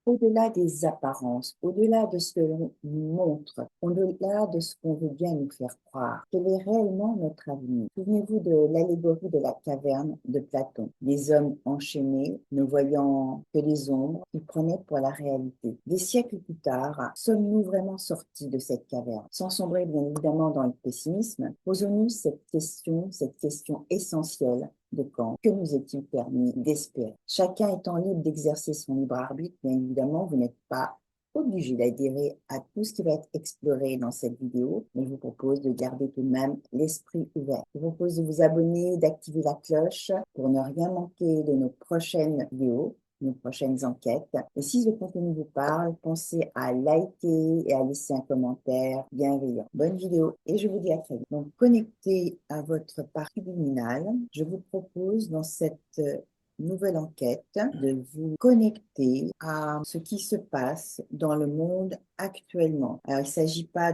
au-delà des apparences, au-delà de ce que l'on nous montre, au-delà de ce qu'on veut bien nous faire croire, quel est réellement notre avenir? Souvenez-vous de l'allégorie de la caverne de Platon. Les hommes enchaînés, ne voyant que les ombres, qu'ils prenaient pour la réalité. Des siècles plus tard, sommes-nous vraiment sortis de cette caverne? Sans sombrer bien évidemment dans le pessimisme, posons-nous cette question essentielle de Kant. Que nous est-il permis d'espérer? Chacun étant libre d'exercer son libre arbitre, bien évidemment, vous n'êtes pas obligé d'adhérer à tout ce qui va être exploré dans cette vidéo, mais je vous propose de garder tout de même l'esprit ouvert. Je vous propose de vous abonner, d'activer la cloche pour ne rien manquer de nos prochaines vidéos, nos prochaines enquêtes. Et si ce contenu vous parle, pensez à liker et à laisser un commentaire bienveillant. Bonne vidéo et je vous dis à très vite. Donc, connecté à votre part subliminale, je vous propose dans cette nouvelle enquête de vous connecter à ce qui se passe dans le monde actuellement. Alors, il ne s'agit pas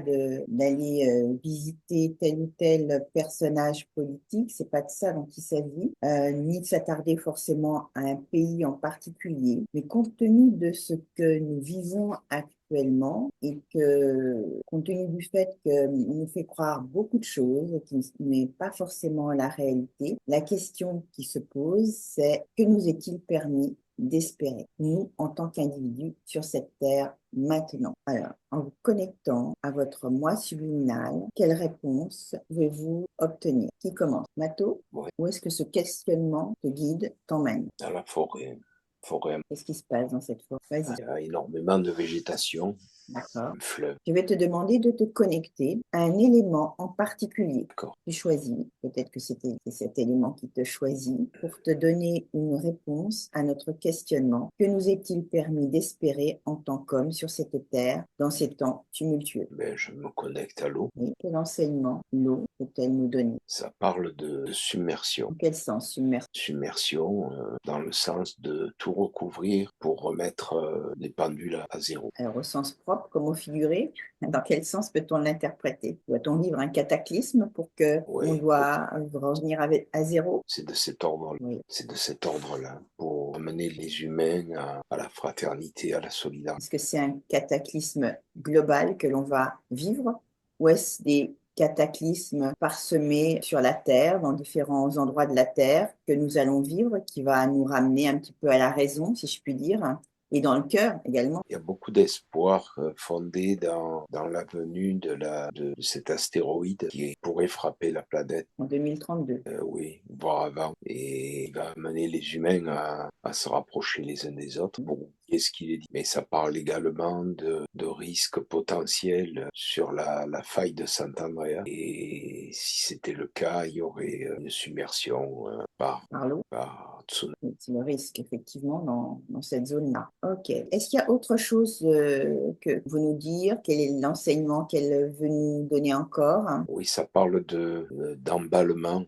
d'aller visiter tel ou tel personnage politique, c'est pas de ça dont il s'agit, ni de s'attarder forcément à un pays en particulier, mais compte tenu de ce que nous vivons actuellement et que, compte tenu du fait qu'on nous fait croire beaucoup de choses qui n'est pas forcément la réalité, la question qui se pose, c'est que nous est-il permis d'espérer, nous, en tant qu'individus, sur cette terre maintenant? Alors, en vous connectant à votre moi subliminal, quelle réponse pouvez-vous obtenir? Qui commence? Mato? Oui, Où est-ce que ce questionnement te guide, t'emmène? dans la forêt. Forêt, Qu'est-ce qui se passe dans cette forêt? Vas-y. il y a énormément de végétation, D'accord. un fleuve, Je vais te demander de te connecter à un élément en particulier. d'accord. Tu choisis, peut-être que c'est cet élément qui te choisit pour te donner une réponse à notre questionnement. Que nous est-il permis d'espérer en tant qu'homme sur cette terre dans ces temps tumultueux? Ben, je me connecte à l'eau. Et quel enseignement l'eau peut-elle nous donner? Ça parle de En submersion. quel sens submersion? Submersion, dans le sens de tout recouvrir pour remettre les pendules à zéro. Alors, au sens propre comme au figuré, dans quel sens peut-on l'interpréter? Doit-on vivre un cataclysme pour que on Oui, doit revenir à zéro? c'est de cet ordre-là. Oui. C'est de cet ordre-là pour amener les humains à la fraternité, à la solidarité. Est-ce que c'est un cataclysme global que l'on va vivre ou est-ce des cataclysmes parsemés sur la Terre, dans différents endroits de la Terre que nous allons vivre, qui va nous ramener un petit peu à la raison, si je puis dire, et dans le cœur également? Il y a beaucoup d'espoir fondé dans la venue de cet astéroïde qui pourrait frapper la planète. En 2032. Oui, voire avant. Et il va amener les humains à se rapprocher les uns des autres pour oublier ce qu'il est dit. Mais ça parle également de risques potentiels sur la faille de Sant'Andrea. Et si c'était le cas, il y aurait une submersion Par l'eau. par tsunami. Oui, c'est le risque, effectivement, dans cette zone-là. OK. Est-ce qu'il y a autre chose que vous nous dire? Quel est l'enseignement qu'elle veut nous donner encore? Oui, ça parle d'emballement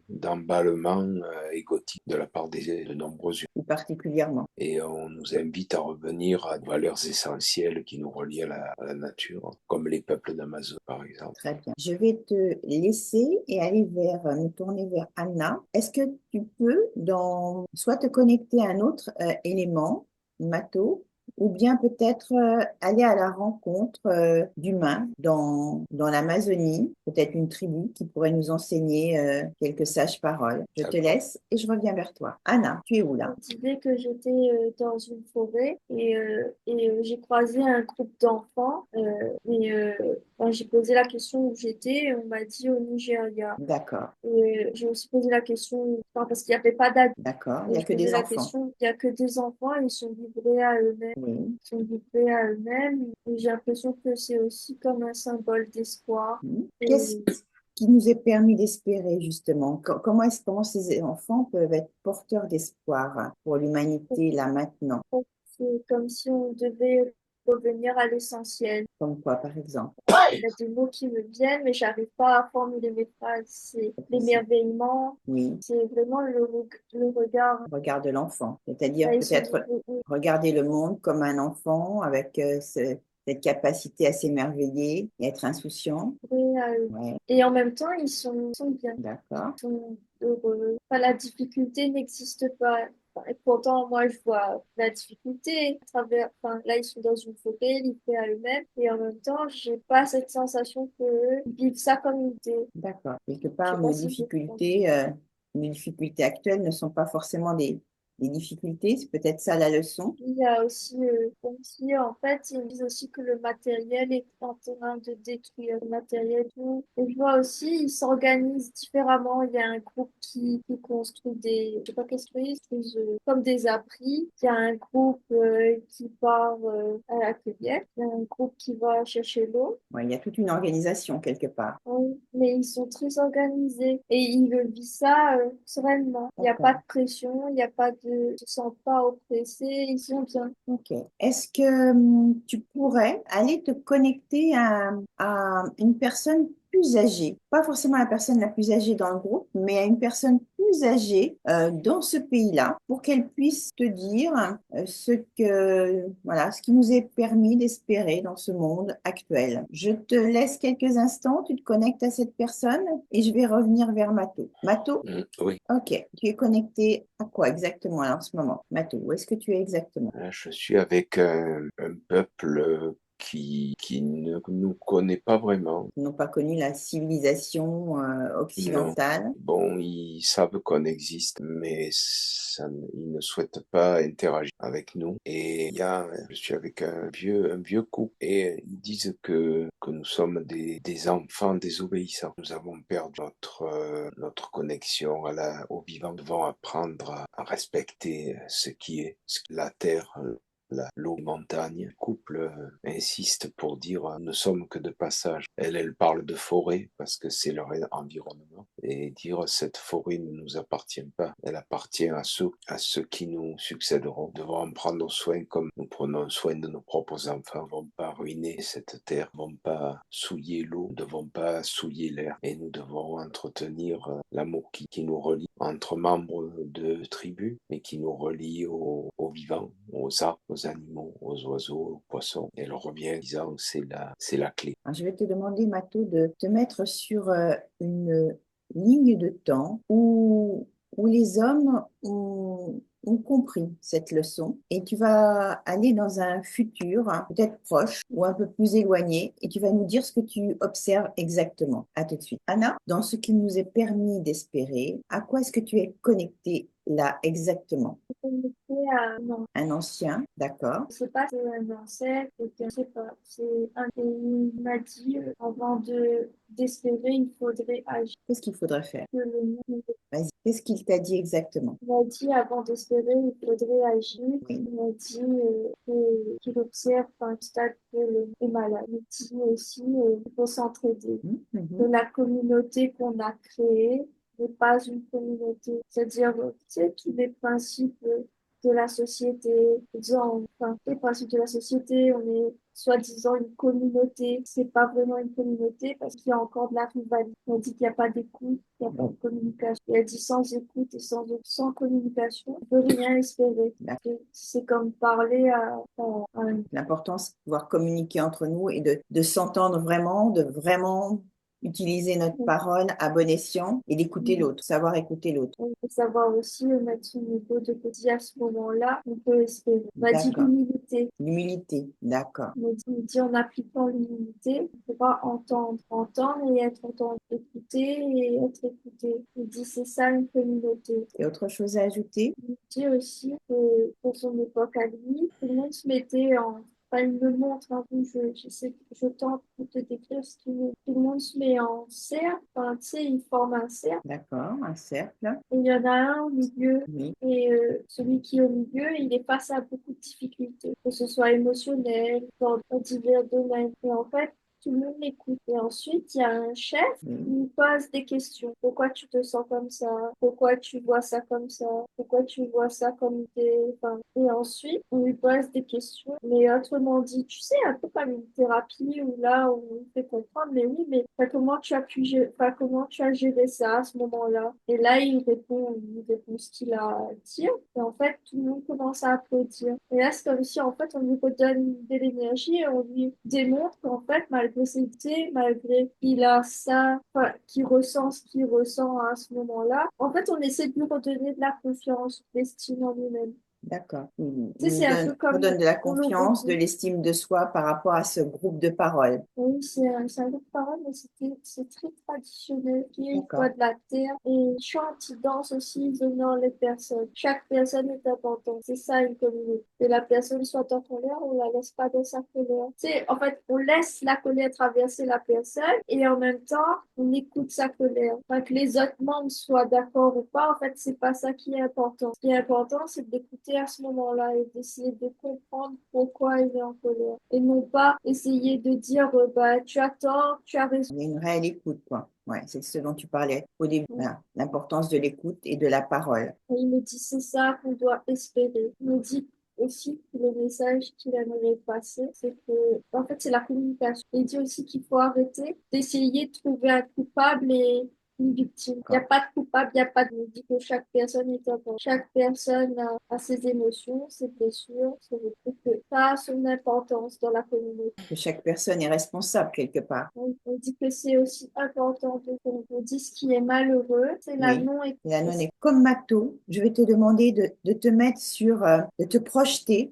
égotique de la part de nombreux humains. Plus particulièrement. Et on nous invite à revenir à des valeurs essentielles qui nous relient à la nature, comme les peuples d'Amazon, par exemple. Très bien. Je vais te laisser et aller me tourner vers Anna. Est-ce que tu peux soit te connecter à un autre élément, Mato, ou bien peut-être aller à la rencontre d'humains dans l'Amazonie, peut-être une tribu qui pourrait nous enseigner quelques sages paroles. Je te D'accord. laisse et je reviens vers toi. Anna, tu es où là? On disait que j'étais dans une forêt et j'ai croisé un groupe d'enfants. Quand j'ai posé la question où j'étais, on m'a dit au Nigeria. D'accord, Et j'ai aussi posé la question, enfin, parce qu'il n'y avait pas d'adulte. d'accord. Il n'y Et a je que posais des la enfants. question, il n'y a que des enfants, ils sont livrés à eux-mêmes. Oui. Ils sont livrés à eux-mêmes. Et j'ai l'impression que c'est aussi comme un symbole d'espoir. Qu'est-ce Et qui nous est permis d'espérer, justement? Comment ces enfants peuvent être porteurs d'espoir pour l'humanité, là, maintenant? c'est comme si on devait revenir à l'essentiel. Comme quoi, par exemple? Il y a des mots qui me viennent, mais j'arrive pas à formuler mes phrases. C'est l'émerveillement, Oui, c'est vraiment le regard. regarde l'enfant. C'est-à-dire Là, ils sont peut-être regarder le monde comme un enfant avec cette capacité à s'émerveiller et être insouciant. livrés à eux. Ouais, Et en même temps, ils sont bien, d'accord. ils sont heureux. Enfin, la difficulté n'existe pas. Enfin, et pourtant, moi, je vois la difficulté à travers, enfin, là, ils sont dans une forêt, livrés à eux-mêmes, et en même temps, j'ai pas cette sensation qu'ils vivent ça comme une idée. D'accord. Quelque Je sais part, pas si je comprends. nos difficultés actuelles ne sont pas forcément des difficultés. C'est peut-être ça la leçon. Il y a aussi, comme si, en fait, ils disent aussi que le matériel est en train de détruire le matériel. Tout. Et je vois aussi, ils s'organisent différemment. Il y a un groupe qui construit je sais pas qu'est-ce qu'ils construisent, comme des abris. Il y a un groupe qui part à la cueillette. Il y a un groupe qui va chercher l'eau. Ouais, il y a toute une organisation quelque part. Oui, mais ils sont très organisés et ils le vivent ça sereinement. Il n'y a pas D'accord. de pression, il n'y a pas ils se sentent pas oppressés, ils sont bien. Ok. Est-ce que tu pourrais aller te connecter à une personne plus âgée? Pas forcément la personne la plus âgée dans le groupe, mais à une personne plus âgée dans ce pays-là pour qu'elle puisse te dire voilà, ce qui nous est permis d'espérer dans ce monde actuel. Je te laisse quelques instants, tu te connectes à cette personne et je vais revenir vers Mato. Mato? Oui, Ok. Tu es connecté à quoi exactement là, en ce moment? Mato, où est-ce que tu es exactement? là, je suis avec un peuple qui ne nous connaît pas vraiment. N'ont pas connu la civilisation Non. occidentale. Bon, ils savent qu'on existe, mais ils ne souhaitent pas interagir avec nous. Et je suis avec un vieux couple et ils disent que nous sommes des enfants désobéissants. Nous avons perdu notre connexion au vivant. Nous devons apprendre à respecter ce qui est, la terre, l'eau, les montagnes. Le couple insiste pour dire ne sommes que de passage. Elle parle de forêt parce que c'est leur environnement et dire cette forêt ne nous appartient pas. Elle appartient à ceux qui nous succéderont. Nous devons en prendre soin comme nous prenons soin de nos propres enfants. Nous ne devons pas ruiner cette terre. Nous ne devons pas souiller l'eau. Nous ne devons pas souiller l'air. Et nous devons entretenir l'amour qui nous relie entre membres de tribus et qui nous relie aux vivants, aux arbres, aux animaux, aux oiseaux, aux poissons. Elle revient en disant c'est la clé. Alors, je vais te demander, Mato, de te mettre sur une ligne de temps où les hommes ont compris cette leçon et tu vas aller dans un futur, hein, peut-être proche ou un peu plus éloigné, et tu vas nous dire ce que tu observes exactement. À tout de suite. Anna, dans ce qui nous est permis d'espérer, à quoi est-ce que tu es connectée là exactement? Connecté à, non, Un ancien, d'accord. je sais pas, c'est un ancêtre, je sais pas, c'est un et il m'a dit avant de d'espérer, il faudrait agir. Qu'est-ce qu'il faudrait faire? Que le monde Vas-y, qu'est-ce qu'il t'a dit exactement? Il m'a dit avant d'espérer, il faudrait agir. Oui. Il m'a dit qu'il observe un stade que le est malade. Il dit aussi qu'il faut s'entraider. Que Mhm. la communauté qu'on a créée n'est pas une communauté. C'est-à-dire, tu sais, tous les principes de la société, disons, enfin, les principes de la société, on est soi-disant une communauté. C'est pas vraiment une communauté parce qu'il y a encore de la rivalité. On dit qu'il n'y a pas d'écoute, il n'y a pas de communication. Il a dit sans écoute et sans communication, on peut rien espérer. D'accord. C'est comme parler à un L'important, c'est de pouvoir communiquer entre nous et de s'entendre vraiment, de vraiment utiliser notre parole à bon escient et d'écouter l'autre, savoir écouter l'autre. on peut savoir aussi mettre son niveau de petit à ce moment-là, on peut espérer. On m'a dit D'accord. l'humilité. L'humilité, d'accord. On m'a dit en appliquant l'humilité, on pourra entendre et être entendu, écouter et être écouté. Il dit c'est ça une communauté. Et autre chose à ajouter? Il dit aussi que pour son époque à lui, tout le monde se mettait en. Enfin, il me montre, hein, je tente de te décrire ce qu'il veut. Tout le monde se met en cercle, enfin, tu sais, il forme un cercle. D'accord, un cercle. Et il y en a un au milieu. Oui. Et celui qui est au milieu, il est face à beaucoup de difficultés, que ce soit émotionnel, dans divers domaines. Et en fait, tout le monde l'écoute. Et ensuite, il y a un chef qui Oui. lui pose des questions. Pourquoi tu te sens comme ça? Pourquoi tu vois ça comme ça? Pourquoi tu vois ça comme des... Enfin, et ensuite, on lui pose des questions. Mais autrement dit, tu sais, un peu comme une thérapie où là, on fait comprendre, mais oui, mais enfin, comment tu as géré ça à ce moment-là? Et là, il répond ce qu'il a à dire. Et en fait, tout le monde commence à applaudir. Et là, c'est comme si, en fait, on lui redonne de l'énergie et on lui démontre qu'en fait, malgré l'agressivité, malgré qu'il a ça, enfin, qu'il ressent ce qu'il ressent à ce moment-là. En fait, on essaie de lui redonner de la confiance, l'estime en lui-même. D'accord. Il Tu sais, c'est un peu vous comme donne de la on le confiance, de rebondit. l'estime de soi par rapport à ce groupe de parole. Oui, c'est un autre parole, mais c'est très traditionnel, qui est une voix D'accord. de la terre. Et chante, il danse aussi, ils honorent les personnes. Chaque personne est importante. C'est ça une communauté. Que la personne soit en colère, on la laisse pas dans sa colère. Tu sais, en fait, on laisse la colère traverser la personne et en même temps, on écoute sa colère. Enfin, que les autres membres soient d'accord ou pas, en fait, c'est pas ça qui est important. Ce qui est important, c'est d'écouter à ce moment-là et d'essayer de comprendre pourquoi il est en colère. Et non pas essayer de dire, bah, tu as tort, tu as raison. Il y a une réelle écoute, quoi. Ouais, c'est ce dont tu parlais au début. Et Voilà, l'importance de l'écoute et de la parole. il me dit, c'est ça qu'on doit espérer. Il me dit aussi que le message qu'il aimerait passer, c'est que, en fait, c'est la communication. Il dit aussi qu'il faut arrêter d'essayer de trouver un coupable et une victime. Il n'y a D'accord. pas de coupable, il n'y a pas de... Il dit que chaque personne est importante. Chaque personne a ses émotions, ses blessures, ses... et que ça a son importance dans la communauté. Que chaque personne est responsable quelque part. On dit que c'est aussi important qu'on dise ce qui est malheureux, c'est la Oui. non-écoute. Et la non comme Mato, je vais te demander de te mettre sur, de te projeter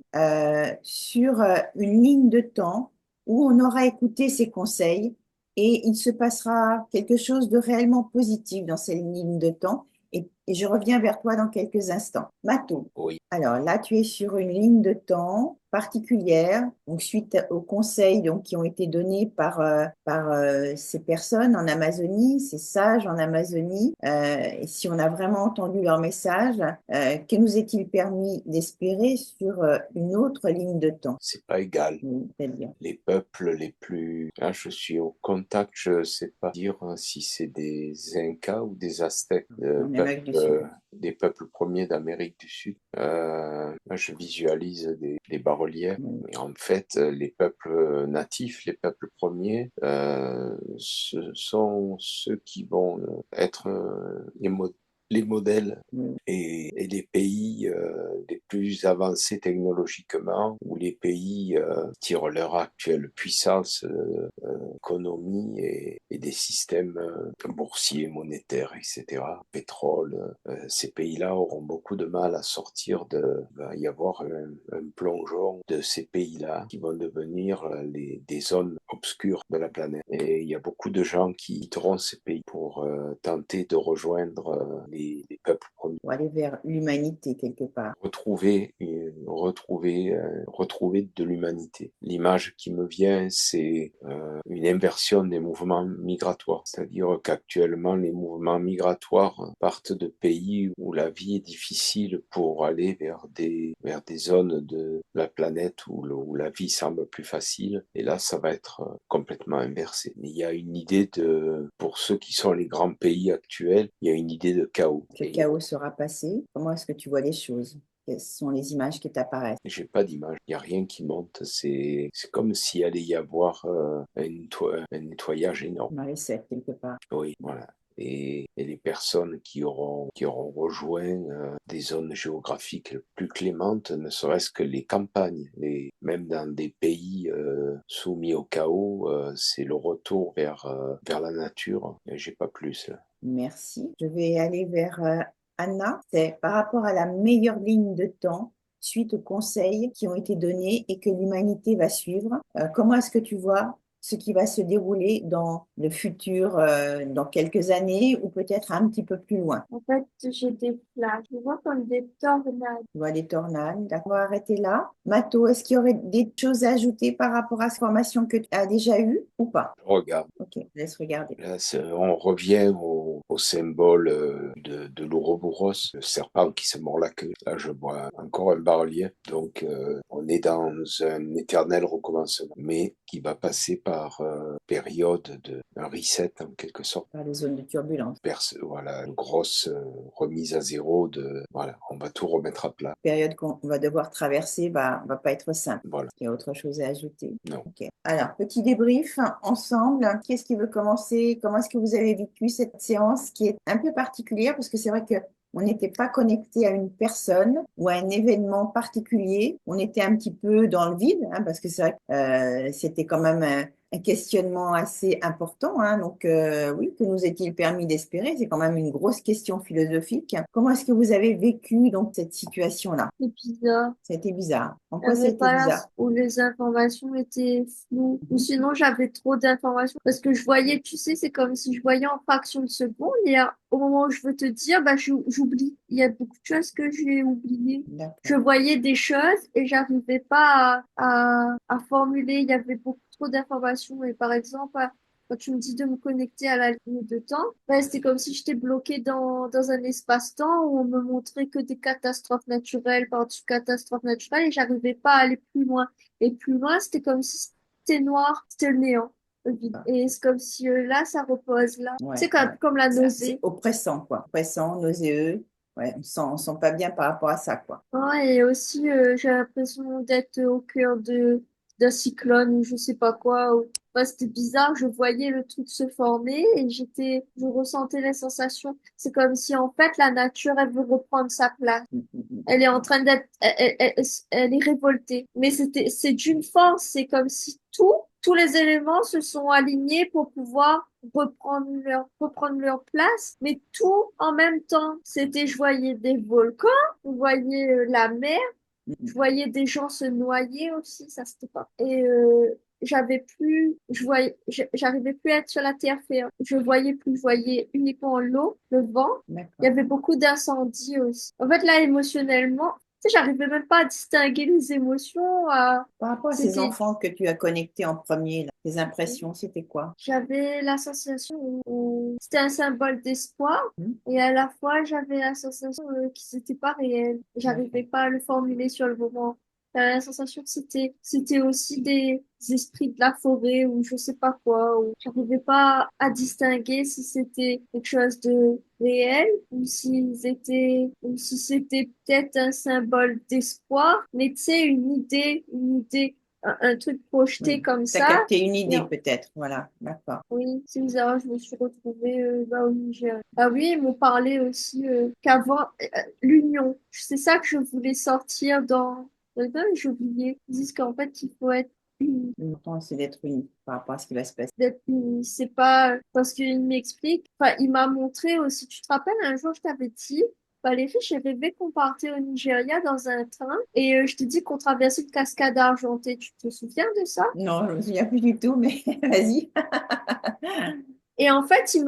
sur une ligne de temps où on aura écouté ces conseils et il se passera quelque chose de réellement positif dans cette ligne de temps. Et je reviens vers toi dans quelques instants. Mato, Oui, alors là, tu es sur une ligne de temps particulière, donc suite aux conseils donc, qui ont été donnés par ces personnes en Amazonie, ces sages en Amazonie. Et si on a vraiment entendu leur message, que nous est-il permis d'espérer sur une autre ligne de temps? c'est pas égal. Oui, c'est-à-dire, Les peuples les plus... Là, je suis au contact, je sais pas dire si c'est des Incas ou des Aztèques, en Amérique du Sud. des peuples premiers d'Amérique du Sud. Là, je visualise des bas-reliefs. Oui. Et en fait, les peuples natifs, les peuples premiers, ce sont ceux qui vont être les modèles Oui. et les pays les plus avancés technologiquement, ou les pays tirent leur actuelle puissance, économie et des systèmes boursiers, monétaires, etc., pétrole, ces pays-là auront beaucoup de mal à sortir de... Il va y avoir un plongeon de ces pays-là qui vont devenir des zones obscures de la planète. Et il y a beaucoup de gens qui quitteront ces pays pour tenter de rejoindre les peuples premiers. Pour aller vers l'humanité quelque part. Retrouver de l'humanité. L'image qui me vient, c'est une inversion des mouvements migratoires. C'est-à-dire qu'actuellement, les mouvements migratoires partent de pays où la vie est difficile pour aller vers des zones de la planète où la vie semble plus facile. Et là, ça va être complètement inversé. Il y a une idée pour ceux qui sont les grands pays actuels, il y a une idée de chaos. Ce chaos sera passé. Comment est-ce que tu vois les choses? Quelles sont les images qui t'apparaissent? J'ai pas d'image, il n'y a rien qui monte. C'est comme s'il allait y avoir un nettoyage énorme. Dans les sept, quelque part. Oui, voilà. Et les personnes qui auront rejoint des zones géographiques plus clémentes, ne serait-ce que les campagnes, même dans des pays soumis au chaos, c'est le retour vers la nature. Et j'ai pas plus là. Merci. Je vais aller vers Anna. C'est par rapport à la meilleure ligne de temps suite aux conseils qui ont été donnés et que l'humanité va suivre. Comment est-ce que tu vois ce qui va se dérouler dans le futur, dans quelques années ou peut-être un petit peu plus loin? En fait, j'ai des flashs. Je vois comme des tornades. Tu vois des tornades. D'accord, on va arrêter là. Mato, est-ce qu'il y aurait des choses à ajouter par rapport à cette formation que tu as déjà eue ou pas? Je regarde. Ok, laisse regarder. Là, on revient au symbole de l'Ouroboros, le serpent qui se mord la queue. Là, je vois encore un bas-relief. Donc, on est dans un éternel recommencement, mais qui va passer par période un reset en quelque sorte. Par les zones de turbulence. Voilà, une grosse remise à zéro voilà, on va tout remettre à plat. La période qu'on va devoir traverser va pas être simple. Voilà. Il y a autre chose à ajouter? Non. Ok. Alors, petit débrief ensemble. Qui est-ce qui veut commencer? Comment est-ce que vous avez vécu cette séance qui est un peu particulière parce que c'est vrai que on n'était pas connecté à une personne ou à un événement particulier. On était un petit peu dans le vide, hein, parce que c'est vrai que c'était quand même un questionnement assez important, hein. Donc, oui, que nous est-il permis d'espérer? C'est quand même une grosse question philosophique. Comment est-ce que vous avez vécu donc cette situation-là? C'est bizarre. Ça a été bizarre. En Il n'y quoi ça a avait été pas bizarre? où les informations étaient floues. Ou Mhm. sinon, j'avais trop d'informations. Parce que je voyais, tu sais, c'est comme si je voyais en fraction de seconde. Et au moment où je veux te dire, bah, j'oublie. Il y a beaucoup de choses que j'ai oubliées. Je D'accord. voyais des choses et j'arrivais pas à formuler. Il y avait beaucoup trop d'informations. Et par exemple, quand tu me dis de me connecter à la ligne de temps, ben, c'était comme si j'étais bloquée dans un espace-temps où on me montrait que des catastrophes naturelles par-dessus catastrophes naturelles et j'arrivais pas à aller plus loin. Et plus loin, c'était comme si c'était noir, c'était le néant, le vide. Ah, Et c'est comme si là, ça repose là. ouais, C'est comme, ouais. comme la C'est nausée. oppressant, quoi. Oppressant, nauséeux. Ouais, on sent pas bien par rapport à ça, quoi. Ouais, et aussi, j'ai l'impression d'être au cœur d'un cyclone ou je sais pas quoi. Enfin, c'était bizarre, je voyais le truc se former et je ressentais les sensations. C'est comme si, en fait, la nature, elle veut reprendre sa place. Mm, mm, mm. Elle est en train d'être, elle est révoltée. Mais c'est d'une force. C'est comme si tous les éléments se sont alignés pour pouvoir reprendre leur place. Mais tout en même temps. Je voyais des volcans, je voyais la mer, Mm, je mm. voyais des gens se noyer aussi. Ça, c'était pas. Et, j'arrivais plus à être sur la terre ferme. Je voyais plus, je voyais uniquement l'eau, le vent. Il y D'accord. avait beaucoup d'incendies aussi. En fait, là, émotionnellement, tu sais, j'arrivais même pas à distinguer les émotions. Par rapport à ces C'était, enfants que tu as connectés en premier, là, tes impressions, c'était quoi? j'avais la sensation où c'était un symbole d'espoir Mm. et à la fois, j'avais la sensation qu'ils n'étaient pas réels. D'accord. J'arrivais pas à le formuler sur le moment. J'avais la sensation que c'était aussi des esprits de la forêt ou je sais pas quoi, ou j'arrivais pas à distinguer si c'était quelque chose de réel ou si c'était peut-être un symbole d'espoir, mais tu sais, une idée, un truc projeté Oui. comme Tu as ça. capté une Et idée peut-être. Voilà. D'accord. oui, c'est bizarre, je me suis retrouvée au Niger. Ah oui, ils m'ont parlé aussi qu'avant l'union, c'est ça que je voulais sortir j'ai oublié. Ils disent qu'en fait, il faut être unis. L'important, c'est d'être unis par rapport à ce qui va se passer. D'être unis. C'est pas parce qu'il m'explique, enfin, il m'a montré aussi. Tu te rappelles, un jour, je t'avais dit, Valérie, j'ai rêvé qu'on partait au Nigeria dans un train et je t'ai dit qu'on traversait une cascade argentée. Tu te souviens de ça? Non, je me souviens plus du tout, mais vas-y. Et en fait, ils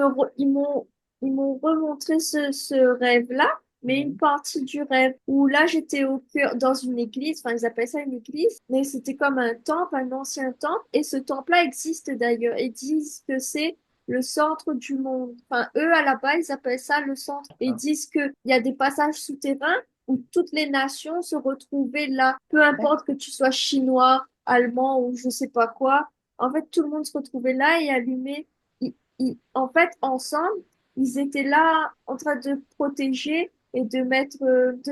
m'ont remontré ce rêve-là, mais une Mhm. partie du rêve où là, j'étais au cœur, dans une église, enfin, ils appellent ça une église, mais c'était comme un temple, un ancien temple, et ce temple-là existe d'ailleurs. Ils disent que c'est le centre du monde. Enfin, eux, à la base, ils appellent ça le centre. Et ils D'accord. disent qu'il y a des passages souterrains où toutes les nations se retrouvaient là. Peu importe que tu sois chinois, allemand ou je sais pas quoi. En fait, tout le monde se retrouvait là et allumait en fait, ensemble, ils étaient là en train de protéger et de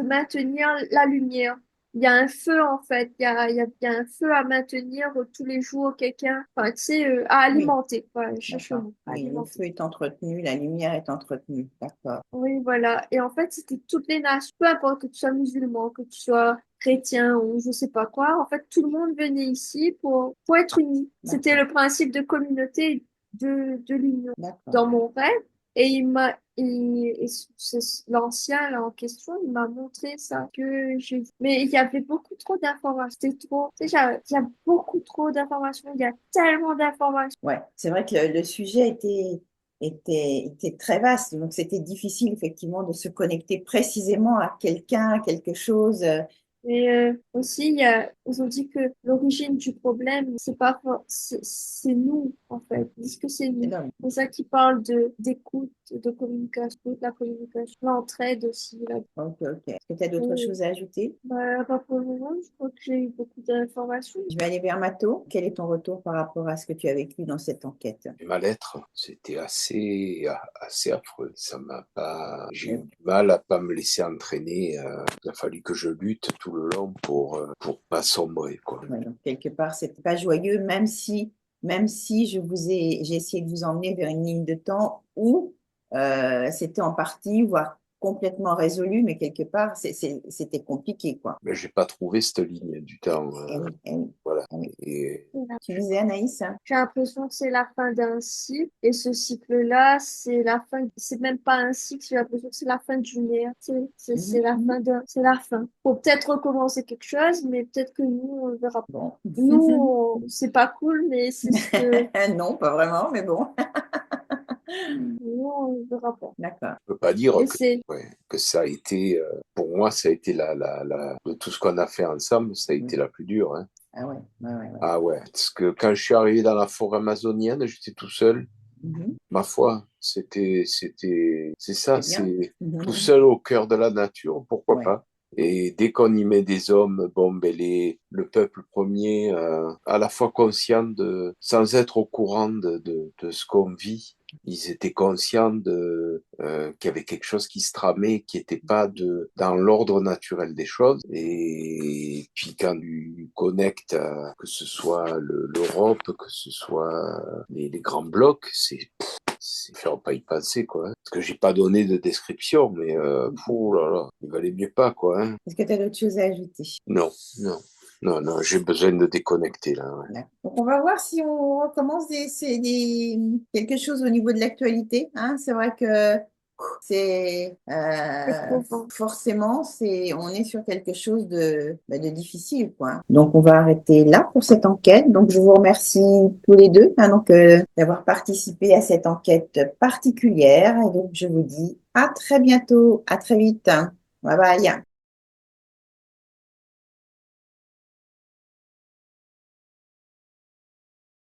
maintenir la lumière. Il y a un feu, en fait. Il y a un feu à maintenir tous les jours, quelqu'un, enfin, tu sais, à Oui, alimenter. Voilà, je cherche le d'accord. mot, Oui, le alimenter. feu est entretenu, la lumière est entretenue. D'accord. Oui, voilà. Et en fait, c'était toutes les nations, peu importe que tu sois musulman, que tu sois chrétien ou je sais pas quoi. En fait, tout le monde venait ici pour être unis. C'était D'accord. le principe de communauté de l'union D'accord. dans mon rêve. Et l'ancien, là, en question, il m'a montré ça que j'ai vu. Mais il y avait beaucoup trop d'informations. C'était trop, tu sais, il y a beaucoup trop d'informations. Il y a tellement d'informations. Ouais, c'est vrai que le sujet était très vaste, donc c'était difficile effectivement de se connecter précisément à quelqu'un, à quelque chose. Mais aussi, ils ont dit que l'origine du problème, c'est pas, c'est nous, en fait. Ils disent que c'est C'est nous. l'homme. C'est ça qui parle d'écoute, de communication, de la communication, l'entraide aussi. Là. Ok, ok. Est-ce que tu as d'autres Et, choses à ajouter? bah, pas pour le moment, je crois que j'ai eu beaucoup d'informations. Je vais aller vers Mato. Quel est ton retour par rapport à ce que tu as vécu dans cette enquête? Et ma lettre, c'était assez affreux. Ça m'a pas, j'ai eu du mal à pas me laisser entraîner. Il a fallu que je lutte tout le long pour pas sombrer, quoi. Ouais, donc quelque part, c'était pas joyeux, même si j'ai essayé de vous emmener vers une ligne de temps où c'était en partie, voire complètement résolu, mais quelque part, c'était compliqué, quoi. Mais j'ai pas trouvé cette ligne du temps. Eh oui, eh oui, Voilà. eh oui. Et Tu disais, Anaïs? J'ai l'impression que c'est la fin d'un cycle et ce cycle-là, c'est la fin, c'est même pas un cycle, j'ai l'impression que c'est la fin d'une ère, c'est la fin c'est la fin. Faut peut-être recommencer quelque chose, mais peut-être que nous, on le verra pas. Bon. Nous, c'est pas cool, mais c'est ce que Non, pas vraiment, mais bon. nous, on le verra pas. D'accord. je peux pas dire Et que, c'est, ouais, que ça a été, pour moi, ça a été de tout ce qu'on a fait ensemble, ça a été la plus dure, hein. Ah ouais, ouais, ouais, ouais. Ah ouais, parce que quand je suis arrivé dans la forêt amazonienne, j'étais tout seul. Mhm. Ma foi, c'est ça, C'est bien. c'est Mhm. tout seul au cœur de la nature, pourquoi Ouais. pas. Et dès qu'on y met des hommes, bon, ben le peuple premier, à la fois conscient sans être au courant de ce qu'on vit, ils étaient conscients qu'il y avait quelque chose qui se tramait, qui n'était pas dans l'ordre naturel des choses. Et puis quand tu connectes, que ce soit l'Europe, que ce soit les grands blocs, c'est faire pas y penser, quoi, hein. Parce que j'ai pas donné de description, mais oh là là, il valait mieux pas, quoi, hein. Est-ce que tu as d'autres choses à ajouter? Non, non, non, non, j'ai besoin de déconnecter là, ouais. D'accord. Donc, on va voir si on recommence quelque chose au niveau de l'actualité, hein. C'est vrai que c'est éprouvant. forcément, on est sur quelque chose de difficile, quoi. Donc, on va arrêter là pour cette enquête. Donc, je vous remercie tous les deux, hein, donc, d'avoir participé à cette enquête particulière. Et donc, je vous dis à très bientôt, à très vite. Bye bye.